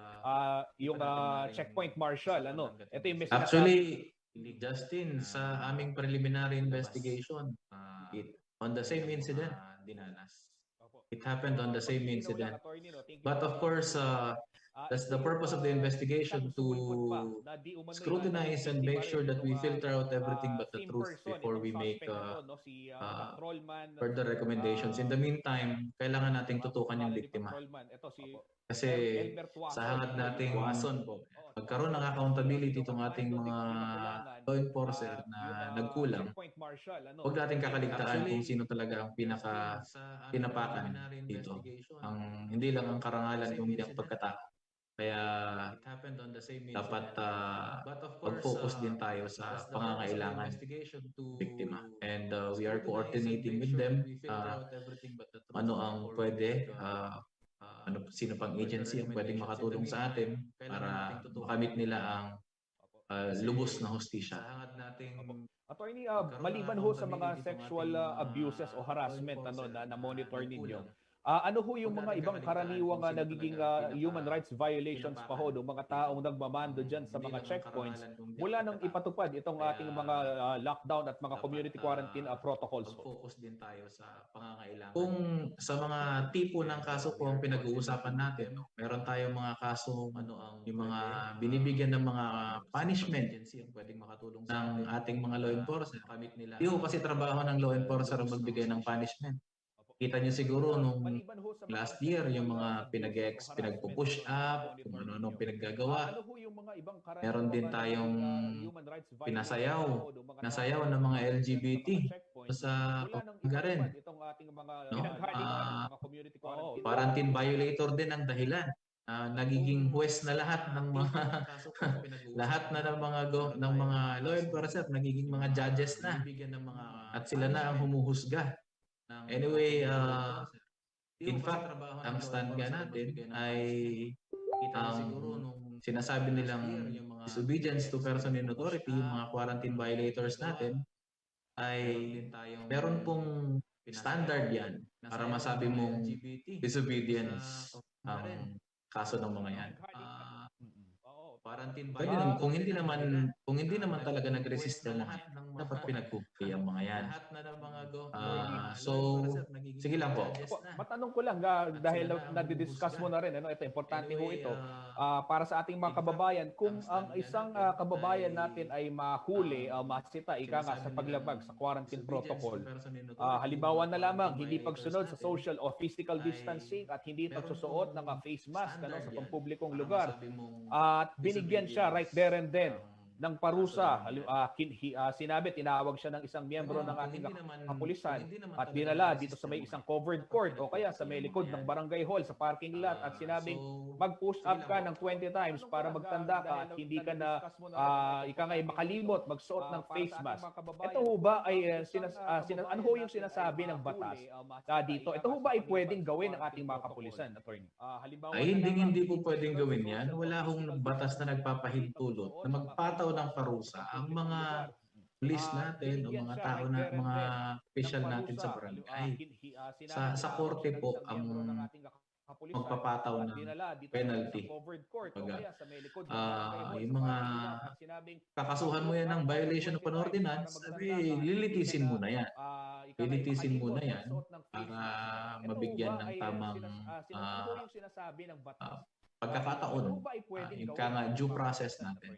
yung checkpoint marshal, Ito yung actually, Justin, sa aming preliminary investigation, on the same incident, it happened on the same incident. But of course, that's the purpose of the investigation, to scrutinize and make sure that we filter out everything but the truth before we make further recommendations. In the meantime, kailangan nating tutukan yung biktima. Kasi sa hangad nating magkaroon ng accountability itong ating mga law enforcer na nagkulang, huwag natin kakaligtaan kung sino talaga ang pinapakan dito. Hindi lang ang karangalan, kundi ang pagkatao. Kaya dapat mag-focus din tayo sa pangangailangan biktima. And we are coordinating with them. Ano ang pwede, sino pang agency ang pwedeng makatulong sa atin para makamit nila ang lubos na hustisya. Attorney, maliban ho sa mga sexual abuses o harassment na monitor ninyo, ano ho yung mga ibang karaniwang nagiging human rights violations pa ho ng mga taong nagmamando dyan sa mga checkpoints mula nang ipatupad itong ating mga lockdown at mga community quarantine protocols po? Focus din tayo sa pangangailangan. Kung sa mga tipo ng kaso po ang pinag-uusapan natin, meron tayong mga kaso, yung mga binibigyan ng mga punishment ng ating mga law enforcer. Hindi ho kasi trabaho ng law enforcer ang magbigay ng punishment. Kita niyo siguro nung last year, yung mga pinagpo-push up, kung ano-anong pinaggagawa. Meron din tayong nasayaw ng mga LGBT sa Pampanga rin. No? Quarantine violator din ang dahilan. Nagiging huwes na lahat ng mga ng mga law enforcement, nagiging mga judges na at sila na ang humuhusga. Anyway, in fact, ang stand nga natin ay sinasabi nilang disobedience to person in authority, yung mga quarantine violators natin, ay meron pong standard yan para masabi mong disobedience ang kaso ng mga yan. Pwede naman, kung hindi naman talaga nag-resist na lahat, dapat pinagpupay ang mga yan. So, sige lang po. Matanong ko lang, dahil na-discuss mo na rin, ito, importante ho ito, para sa ating mga kababayan, kung ang isang kababayan natin ay mahuli, masita, ika nga sa paglabag sa quarantine protocol, halimbawa na lamang, hindi pagsunod sa social o physical distancing at hindi pagsusuot ng face mask sa pampublikong lugar, at binigyan siya right there and then ng parusa. Sinabi, tinawag siya ng isang miyembro ng ating kapulisan at dinala dito sa may isang covered court o kaya sa may likod ng barangay hall sa parking lot at sinabing mag-push up ka ng 20 times para magtanda ka at hindi ka na makalimot magsuot ng face mask. Ito ho ba ay ano ho yung sinasabi ng batas dito? Ito ho ba ay pwedeng gawin ng ating mga kapulisan, attorney? Ay, hindi po pwedeng gawin yan. Wala hong batas na nagpapahintulot na magpataw ng parusa ang mga police natin o mga tao na mga official natin sa barangay. Sa korte po ang magpapataw ng penalty. Yung mga kakasuhan mo yan ng violation of an ordinance, lilitisin mo na yan. Lilitisin mo na yan para mabigyan ng tamang pagkakataon. Yung due process natin.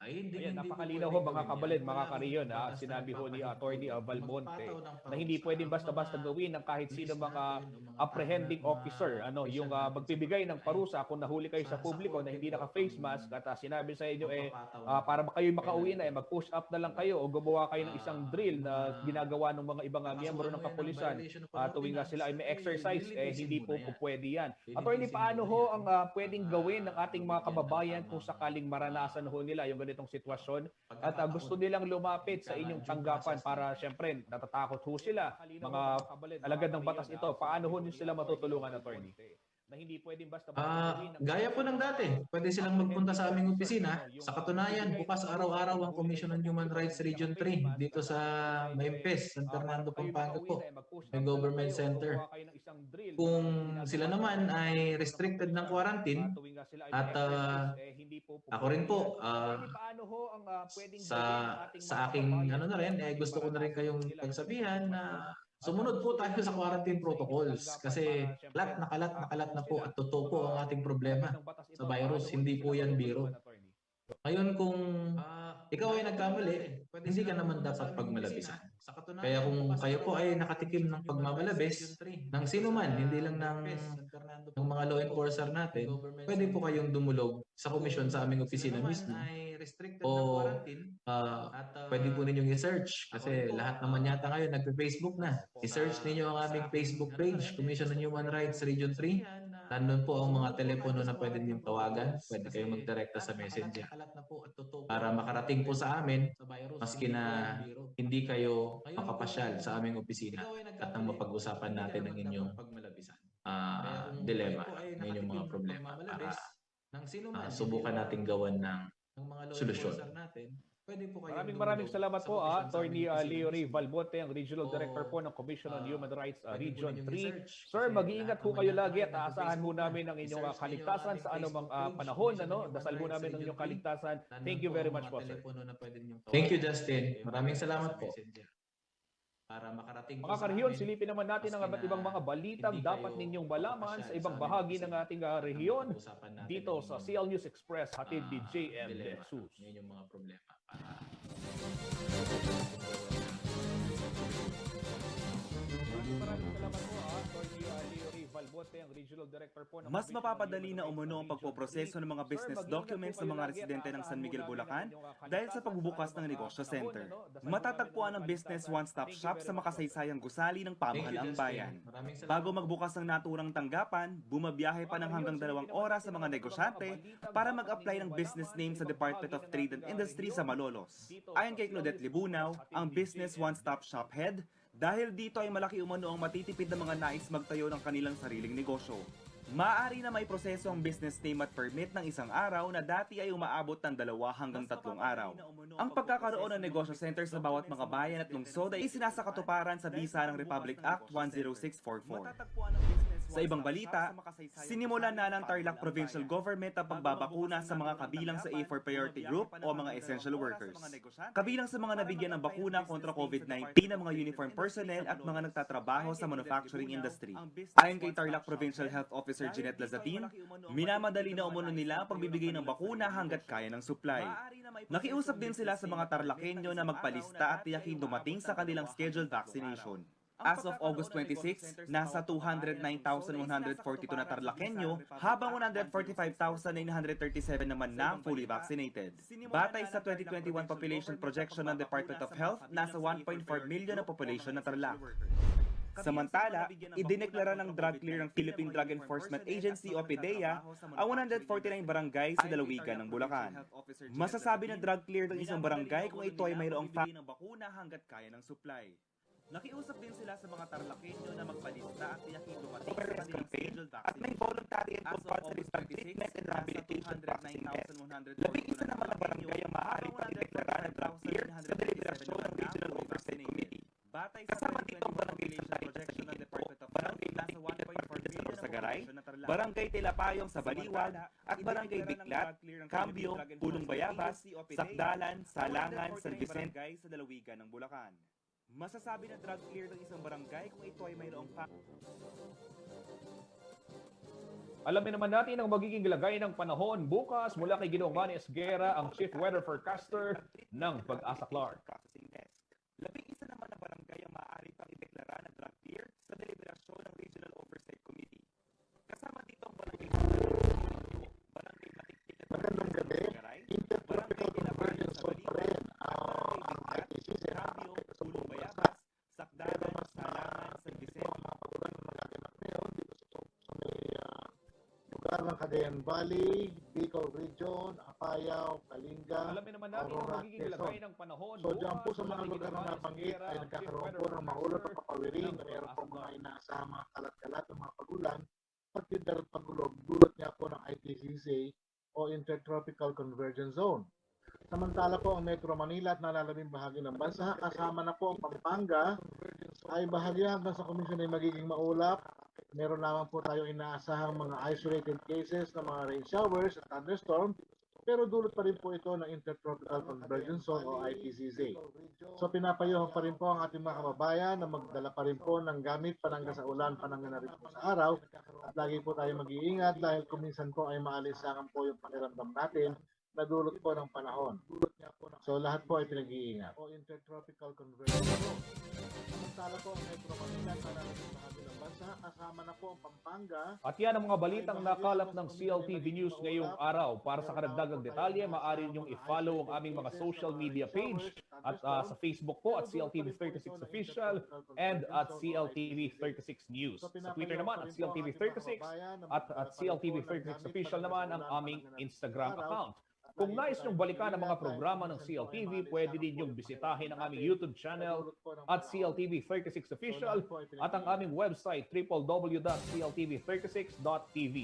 Ayan, napakalinaw ho mga kabalid, mga kariyon. Sinabi ho ni Attorney Valmonte na hindi pwedeng basta-basta gawin ng kahit sino mga apprehending officer yung magbibigay ng parusa kung nahuli kayo sa publiko na hindi naka-face mask at sinabi sa inyo para kayo makauwi na mag-push up na lang kayo o gumawa kayo ng isang drill na ginagawa ng mga ibang miyembro ng kapulisan tuwing sila ay may exercise, hindi po pwede yan. Attorney, paano ho ang pwedeng gawin ng ating mga kababayan kung sakaling maranasan ho nila yung ganitong sitwasyon at gusto nilang lumapit sa inyong tanggapan para siyempre natatakot ho sila, mga alagad ng batas ito, paano ho sila matutulungan, attorney? Na hindi pwedeng basta gaya po ng dati, pwede silang magpunta sa aming opisina. Sa katunayan, bukas araw-araw ang Commission on Human Rights Region 3 dito sa Mayimpes, San Fernando, Pampanga po, may government center. Kung sila naman ay restricted ng quarantine at ako rin po sa aking na rin, gusto ko na rin kayong pagsabihan na sumunod po tayo sa quarantine protocols kasi nakalat na po at totoo po ang ating problema sa virus. Hindi po yan biro. Ngayon kung ikaw ay nagkamali, hindi ka naman dapat pagmalabisan. Kaya kung kayo po ay nakatikim ng pagmamalabis ng sino man, hindi lang ng mga law enforcer natin, pwede po kayong dumulog sa komisyon sa aming opisina mismo. O pwede po ninyong i-search kasi lahat naman yata ngayon nagpe-Facebook na. I-search ninyo ang aming Facebook page, Commission on Human Rights Region 3. Nandun po ang mga telepono na pwede ninyong tawagan. Pwede kayong magdirekta sa messenger para makarating po sa amin maski na hindi kayo makapasyal sa aming opisina at nang mapag-usapan natin ang inyong dilema, ang inyong mga problema para subukan nating gawan ng solusyon. Maraming salamat po, Attorney Leo Ray Valmonte, ang Regional Director po ng Commission on Human Rights Region 3. Sir, mag-iingat po kayo lagi at aasahan mo namin ang inyong kaligtasan sa anumang panahon. Dasal mo namin ang inyong kaligtasan. Thank you very much po, sir. Thank you, Justin. Maraming salamat po. Mga karehiyon, silipin naman natin ang iba't ibang mga balitang dapat ninyong malaman sa ibang bahagi ng ating rehiyon dito sa CL News Express, hatid ni JM Lexus. Yan yung mga problema. Maraming salamat po, Atty. Leo Ray Valbote, ang Regional Director po ng Mas Provincial mapapadali Human na Rights umuno ang Region pagpoproseso 3. ng mga business Sir, mag-ingat documents po ng kayo mga lagi at residente ng San aasahan Miguel, po namin Bulacan ang inyong dahil sa kalikasan pagbubukas sa ng mga negosyo panahon, center. Dasal po Matatagpuan namin ang ang business kalikasan. one-stop Thank you shop very sa much, makasaysayang gusali ng pamahalang Justin. bayan. Maraming salamat. Bago magbukas ng naturang tanggapan, bumabiyahe pa ng hanggang 2 oras sa mga negosyante para mag-apply ng business name sa Department of Trade and Industry sa Malolos. Ayon kay Claudette Libunaw, ang business one-stop shop head, dahil dito ay malaki umano ang matitipid ng mga nais magtayo ng kanilang sariling negosyo. Maaari na may proseso ang business name at permit ng isang araw na dati ay umaabot ng 2 hanggang 3 araw. Ang pagkakaroon ng negosyo center sa bawat mga bayan at lungsod ay isinasakatuparan sa bisa ng Republic Act 10644. Sa ibang balita, sinimulan na ng Tarlac Provincial Government ang pagbabakuna sa mga kabilang sa A4 Priority Group o mga essential workers. Kabilang sa mga nabigyan ng bakuna kontra COVID-19 ang mga uniform personnel at mga nagtatrabaho sa manufacturing industry. Ayon kay Tarlac Provincial Health Officer Jeanette Lazatin, minamadali na umuno nila ang pagbibigay ng bakuna hanggat kaya ng supply. Nakiusap din sila sa mga Tarlakenyo na magpalista at tiyakin dumating sa kanilang scheduled vaccination. As of August 26, nasa 209,142 na Tarlakenyo, habang 145,937 naman na fully vaccinated. Batay sa 2021 population projection ng Department of Health, nasa 1.4 million na population ng Tarlac. Samantala, idineklara ng drug clear ng Philippine Drug Enforcement Agency o PDEA ang 149 barangay sa lalawigan ng Bulacan. Masasabi na drug clear ng isang barangay kung ito ay mayroong ng bakuna hanggat kaya ng supply. Nakiusap din sila sa mga Tarlakenyo na magpalista at tiyakin dumating sa kanilang scheduled vaccination. At may voluntary and compulsory drug treatment and rehabilitation vaccine test. Labing isa naman na barangay ang maaaring pagdeklara ng drug clear sa deliberasyon ng Regional Oversight Committee. Batay sa 2021 population projection ng Department of Health, nasa 1.4 million sa Garay, Barangay Tilapayong sa Baliwag, at Barangay Biklat, Cambio, Pulong Bayabas, Sakdalan, Salangan, San Vicente sa lalawigan ng Bulacan. Masasabi na drug clear ng isang barangay kung ito ay mayroong Alamin naman natin ang magiging lagay ng panahon bukas mula kay Ginoong Manny Esguera, ang Chief Weather Forecaster ng Pag-asa Clark. Labing isa naman na barangay ang maaaring pakideklara ng drug clear sa deliberasyon ng Regional Oversight Committee. Kasama dito ang barangay Barangay Matiktik at Barangay Garay, Barangay Tilapayong sa Baliwag, Barangay Biklat, Cambio, Pulong Bayabas, Sakdalan, Salangan, San Vicente. Lugar ng Cagayan Valley, Bicol Region, Apayao, Kalinga, Alamin naman natin ang Aurora, magiging lagay Quezon. ng panahon So diyan po bukas sa mga mula kay lugar Ginoong na Manny nabanggit Esguera, ay ang Chief nagkakaroon Weather po ng maulap at Forecaster papawirin ng na mayroon po Pag-asa mga Clark. inaasahang kalat-kalat ng mga pagulan at tindar at pagulog dulot niya po ng ITCZ o Intertropical Convergence Zone. Samantala po ang Metro Manila at nalalabing bahagi ng bansa kasama na po ang Pampanga ay bahagi hanggang sa komisyon ay magiging maulap. Meron lamang po tayo inaasahang mga isolated cases ng mga rain showers at thunderstorm pero dulot pa rin po ito ng Intertropical Convergence Zone o ITCZ. So pinapayuhan pa rin po ang ating mga kababayan na magdala pa rin po ng gamit panangga sa ulan, panangga na rin po sa araw at lagi po tayo mag-iingat dahil kuminsan po ay maalisangan po yung pakiramdam natin na dulot po ng panahon. So lahat po ay pinag-iingat. O Intertropical Convergence Zone. Samantala po ang Metro Manila at nalalabing bahagi ng bansa kasama na po ang Pampanga. At yan ang mga balitang nakalap ng CLTV News ngayong araw. Para sa karagdagang detalye, maaari niyong i-follow ang aming mga social media page at sa Facebook po at CLTV36 Official and at CLTV36 News. Sa Twitter naman at CLTV36 at CLTV36 Official naman ang aming Instagram account. Kung nais niyong balikan ang mga programa ng CLTV, pwede din niyong bisitahin ang aming YouTube channel at CLTV36 Official at ang aming website www.cltv36.tv.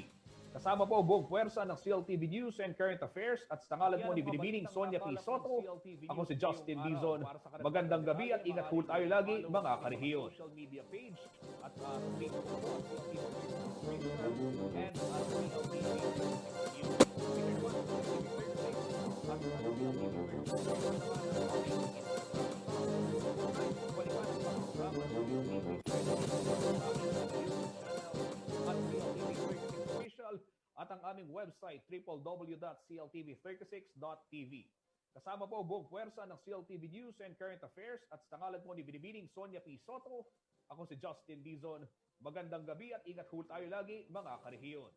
Kasama po buong puwersa ng CLTV News and Current Affairs at sa ngalan mo ni Binibining Sonia P. Soto, ako si Justin Dizon. Magandang gabi at ingat po tayo lagi mga karehiyon. Social media page at Facebook po at CLTV and at ang aming website www.cltv36.tv. Kasama po buong puwersa ng CLTV News and Current Affairs at sa ngalan po ni Binibining Sonia P. Soto, Ako si Justin Dizon. Magandang gabi at ingat ho tayo lagi mga karehiyon.